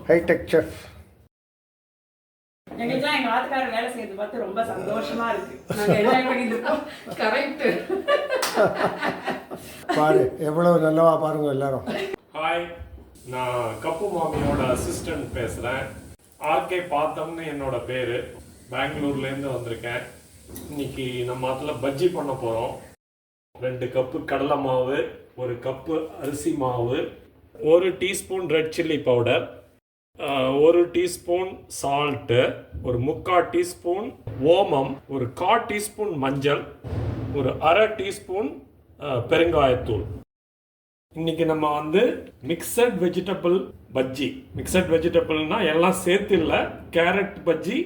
Hitech chef. எங்களுக்குலாம் எங்க ஆத்துக்காரர் வேலை செய்யறது பார்த்து ரொம்ப சந்தோஷமா இருக்கு. நாங்க என்ஜாய் பண்ணிட்டு இருக்கோம். கரெக்ட். பாரு எவ்வளவு நல்லவா பாருங்க எல்லாரும். ஹாய், நான் கப்பு மாமியோட அசிஸ்டன்ட் பேசுறேன். ஆர்கே பாத்தம்னு என்னோட பேரு. பெங்களூர்லேருந்து வந்திருக்கேன். இன்னைக்கு நம்ம அதில் பஜ்ஜி பண்ண போகிறோம். 2 கப்பு கடலை மாவு, 1 கப்பு அரிசி மாவு, 1 teaspoon red chilli powder, 1 teaspoon salt, 1/4 teaspoon ஓமம், 1/4 டீஸ்பூன் மஞ்சள், 1/2 டீஸ்பூன் பெருங்காயத்தூள். இன்னைக்கு நம்ம வந்து மிக்சட் வெஜிடபிள் பஜ்ஜி. மிக்சட் வெஜிடபிள்னா எல்லாம் சேர்த்து இல்லை. கேரட் பஜ்ஜி,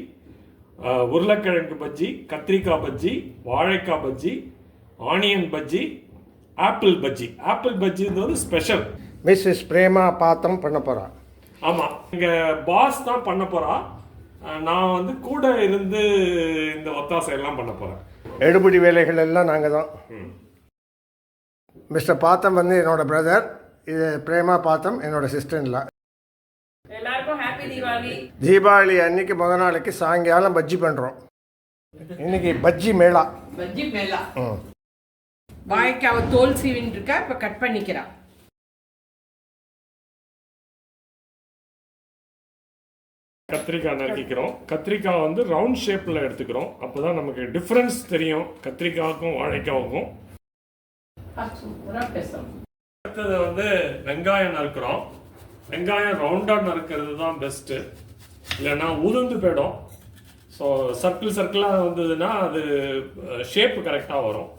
உருளைக்கிழங்கு பஜ்ஜி, கத்திரிக்காய் பஜ்ஜி, வாழைக்காய் bajji, onion bajji, apple bajji. Apple பஜ்ஜின்றது ஸ்பெஷல். மிஸ்ஸஸ் பிரேமா பாத்தம் பண்ண போகிறா. ஆமாம், எங்கள் பாஸ் தான் பண்ண போகிறா. நான் வந்து கூட இருந்து இந்த ஒத்தாசை எல்லாம் பண்ண போகிறேன். எடுபடி வேலைகள் எல்லாம் நாங்கள் தான். மிஸ்டர் பாத்தம் வந்து என்னோட பிரதர். இது பிரேமா பாத்தம் என்னோட சிஸ்டர்ல. எல்லாருக்கும் ஹாப்பி தீபாவளி. தீபாவளி அன்னைக்கு முத நாளைக்கு சாயங்காலம் பஜ்ஜி பண்ணுறோம். இன்னைக்கு பஜ்ஜி மேளா. பஜ்ஜி மேளா. வாழைக்காவை தோல் சீவின்னு இருக்கா, இப்போ கட் பண்ணிக்கிறா. கத்திரிக்காய் நறுக்கிக்கிறோம். கத்திரிக்காய் வந்து ரவுண்ட் ஷேப்பில் எடுத்துக்கிறோம். அப்போ தான் நமக்கு டிஃப்ரென்ஸ் தெரியும் கத்திரிக்காய்க்கும் வாழைக்காவுக்கும். அடுத்தது வந்து வெங்காயம் நறுக்கிறோம். வெங்காயம் ரவுண்டாக நறுக்கிறது தான் பெஸ்ட்டு, இல்லைன்னா உதிர்ந்து போயிடும். ஸோ சர்க்கிளாக வந்ததுன்னா அது ஷேப்பு கரெக்டாக வரும்.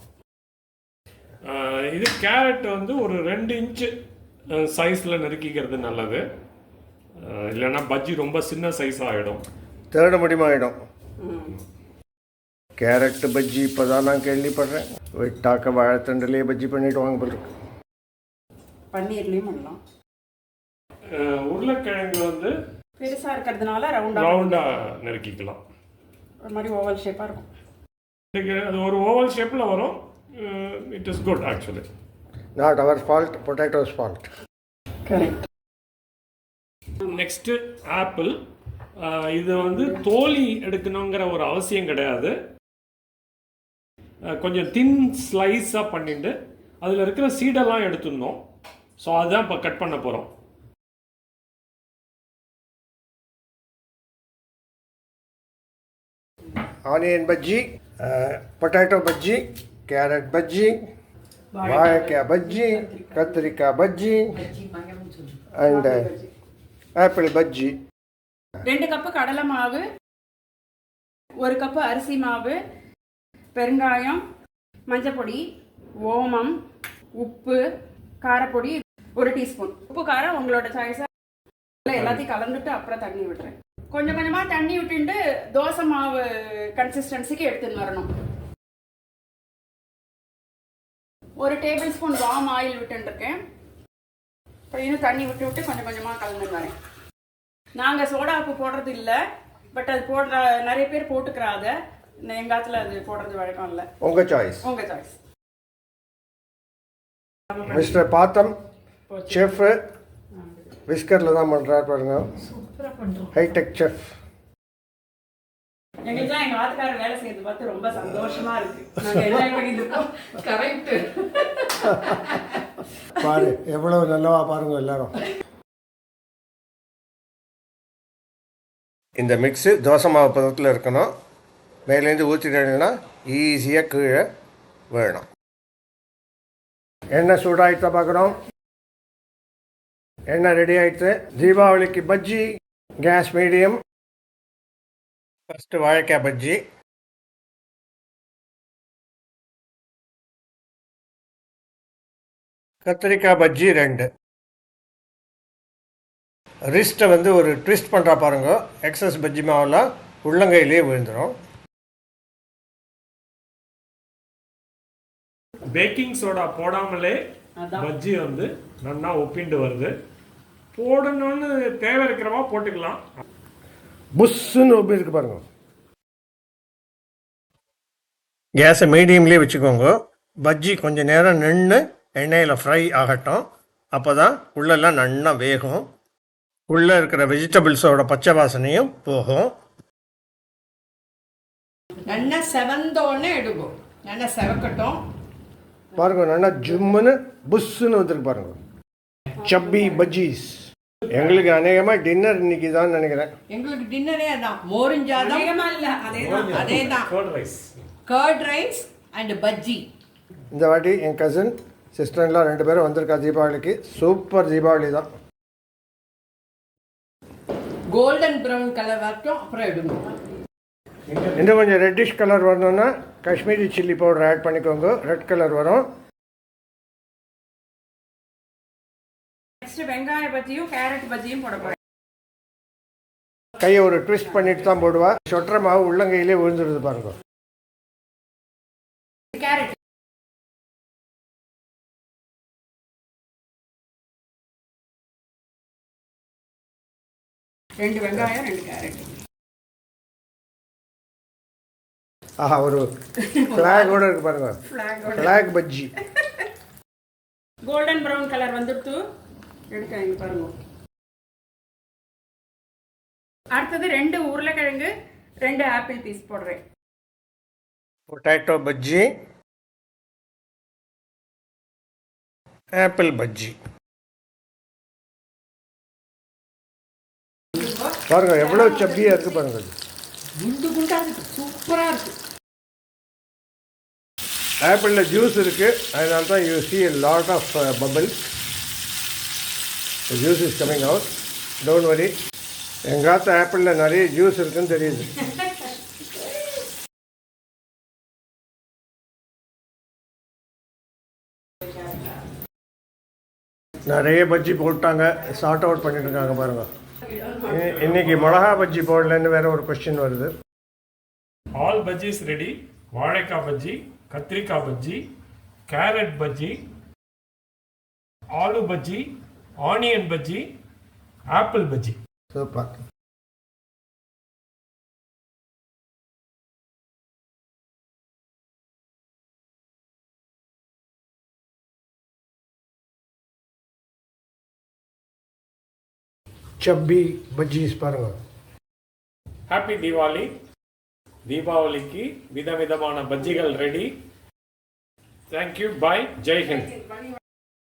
இது கேரட் வந்து ஒரு 2 இன்ச்சு சைஸில் நறுக்கிக்கிறது நல்லது, இல்லைன்னா பஜ்ஜி ரொம்ப சின்ன சைஸ் ஆகிடும், தேட முடியுமாயிடும். கேரட் பஜ்ஜி இப்போ தான் நான் கேள்விப்படுறேன். வெட்டாக்க வாழைத்தண்டுலேயே பஜ்ஜி பண்ணிட்டு வாங்க போல இருக்கு. பன்னீர்லேயும் பண்ணலாம். உருளைக்கிழங்கு வந்து பெருசாக இருக்கிறதுனால ரவுண்டாக நறுக்கிக்கலாம். ஒரு மாதிரி ஓவல் ஷேப்பாக இருக்கும். அது ஒரு ஓவல் ஷேப்பில் வரும். It is good actually. Not our fault, potatoes fault. Correct. Next apple. இது வந்து தோலி எடுக்கணுங்கிற ஒரு அவசியம் கிடையாது. கொஞ்சம் தின் ஸ்லைஸாக பண்ணிட்டு அதில் இருக்கிற சீடெல்லாம் எடுத்துடணும். ஸோ அதுதான் இப்போ கட் பண்ண போகிறோம். Onion bajji, potato bajji, carrot bajji, வாழைக்காய் பஜ்ஜி, கத்திரிக்காய் bajji and apple bajji. 2 cup கடலை மாவு, 1 கப்பு அரிசி மாவு, பெருங்காயம், மஞ்சப்பொடி, ஓமம், உப்பு, காரப்பொடி 1 டீஸ்பூன். உப்பு காரம் உங்களோட சாய்ஸாக எல்லாத்தையும் கலந்துட்டு அப்புறம் தண்ணி விட்டுறேன். கொஞ்சம் கொஞ்சமாக தண்ணி விட்டுட்டு தோசை மாவு கன்சிஸ்டன்சிக்கு எடுத்துன்னு வரணும். 1 டேபிள் ஸ்பூன் வார்ம் ஆயில் விட்டுருக்கேன். இப்போ இன்னும் தண்ணி விட்டு விட்டு கொஞ்சம் கொஞ்சமாக கலந்துன்னு வரேன். நாங்கள் சோடா உப்பு போடுறது இல்லை, பட் அது போடுற நிறைய பேர் போட்டுக்கிறாங்க. எங்கள் காலத்தில் அது போடுறது வழக்கம் இல்லை. உங்கள் சாய்ஸ். உங்கள் சாய்ஸ். மிஸ்டர் பாத்தம் செஃப் விஸ்கரில் தான் பண்ணுறாரு பாருங்க. சூப்பராக பண்ணுறோம். Hi tech chef. எங்களுக்குலாம் எங்கள் ஆத்துக்காரர் வேலை செய்யறது பார்த்து ரொம்ப சந்தோஷமா இருக்கு. நாங்கள் என்ஜாய் பண்ணிட்டு இருக்கோம். கரெக்ட். பாரு எவ்வளவு நல்லவா பாருங்க எல்லாரும். இந்த மிக்ஸு தோசை மாவு பதத்தில் இருக்கணும். மேலேருந்து ஊற்றிட்டீங்கன்னா ஈஸியாக கீழே வேணும். எண்ணெய் சூடாகிட்டு பார்க்குறோம். எண்ணெய் ரெடி ஆகிடுது. தீபாவளிக்கு பஜ்ஜி. Case medium. ஃபஸ்ட்டு வாழைக்காய் பஜ்ஜி, கத்திரிக்காய் பஜ்ஜி 2. ரிஸ்ட்டை வந்து ஒரு ட்விஸ்ட் பண்ணுறா பாருங்க. எக்ஸஸ் பஜ்ஜி மாவெல்லாம் உள்ளங்கையிலே விழுந்துடும். பேக்கிங் சோடா போடாமலே பஜ்ஜி வந்து நல்லா ஒப்பிண்டு வருது. போடணும்னு தேவை இருக்கிறவா போட்டுக்கலாம். புஷ்ஷுன்னு ஒப்பி இருக்கு பாருங்க. கேஸை மீடியம்லேயே வச்சுக்கோங்க. பஜ்ஜி கொஞ்சம் நேரம் நின்று எண்ணெயில் ஃப்ரை ஆகட்டும். அப்போ தான் உள்ளெல்லாம் நல்லா வேகும். உள்ளே இருக்கிற வெஜிடபிள்ஸோட பச்சை வாசனையும் போகும். நல்லா செவந்தோடனே எடுக்கும். நல்லா செவக்கட்டும் பாருங்க, நல்லா ஜும்முன்னு புஷ்ஷுன்னு வந்துருக்கு பாருங்க. சப்பி பஜ்ஜீஸ். எங்களுக்கு அநேகமாக டின்னர் இன்னைக்கு தான் நினைக்கிறேன். எங்களுக்கு டின்னரே அதான், மோரிஞ்சாதம் அதேதான், கர்ட் ரைஸ் அண்ட் பஜ்ஜி. இந்த வாட்டி என் கசின் சிஸ்டர்லாம் 2 பேரும் வந்திருக்கா தீபாவளிக்கு. சூப்பர் தீபாவளி தான். கோல்டன் ப்ரௌன் கலர் வரைக்கும் அப்புறம் எடுங்க. இன்னும் கொஞ்சம் ரெட்டிஷ் கலர் வரணும்னா காஷ்மீரி சில்லி பவுடர் ஆட் பண்ணிக்கோங்க, ரெட் கலர் வரும். நெக்ஸ்ட் வெங்காய பஜ்ஜியும் கேரட் பஜ்ஜியும் போட போறேன். கையை ஒரு ட்விஸ்ட் பண்ணிட்டு தான் போடுவா. சொட்டுற மாவு உள்ளங்கையிலே விழுந்துடுது பாருங்க. கேரட் 2 வெங்காயம் 2 கேரட். ஆஹா, ஒரு ஃப்ளாகோட இருக்கு பாருங்க. ஃப்ளாக் பஜ்ஜி. கோல்டன் ப்ரௌன் கலர் வந்துட்டு எடுக்காங்க பாருங்க. அடுத்தது 2 உருளைக்கிழங்கு 2 ஆப்பிள் பீஸ் போடுறேன். Potato bajji, apple bajji. பாருங்க எவ்வளோ சப்பியாக இருக்கு பாருங்க. குண்டு குண்டா இருக்கு, சூப்பரா இருக்கு. ஆப்பிளில் ஜூஸ் இருக்கு, அதனால தான் you see a lot of bubbles. The juice is coming out. Don't worry. எங்காத்த ஆப்பிளில் நிறைய ஜூஸ் இருக்குன்னு தெரியுது. நிறைய பஜ்ஜி போட்டாங்க, சார்ட் அவுட் பண்ணிட்டு இருக்காங்க பாருங்க. இன்னைக்கு மிளகா பஜ்ஜி போடலன்னு வேற ஒரு கொஸ்டின் வருது. All bajjis ready. வாழைக்காய் பஜ்ஜி, கத்திரிக்காய் bajji, carrot bajji, aloo bajji, onion bajji, apple bajji. Super. சப்பி பஜ்ஜீஸ் பாருங்க. ஹாப்பி தீபாவளி. தீபாவளிக்கு விதவிதமான பஜ்ஜிகள் ready. Thank you. Bye. Jai Hind.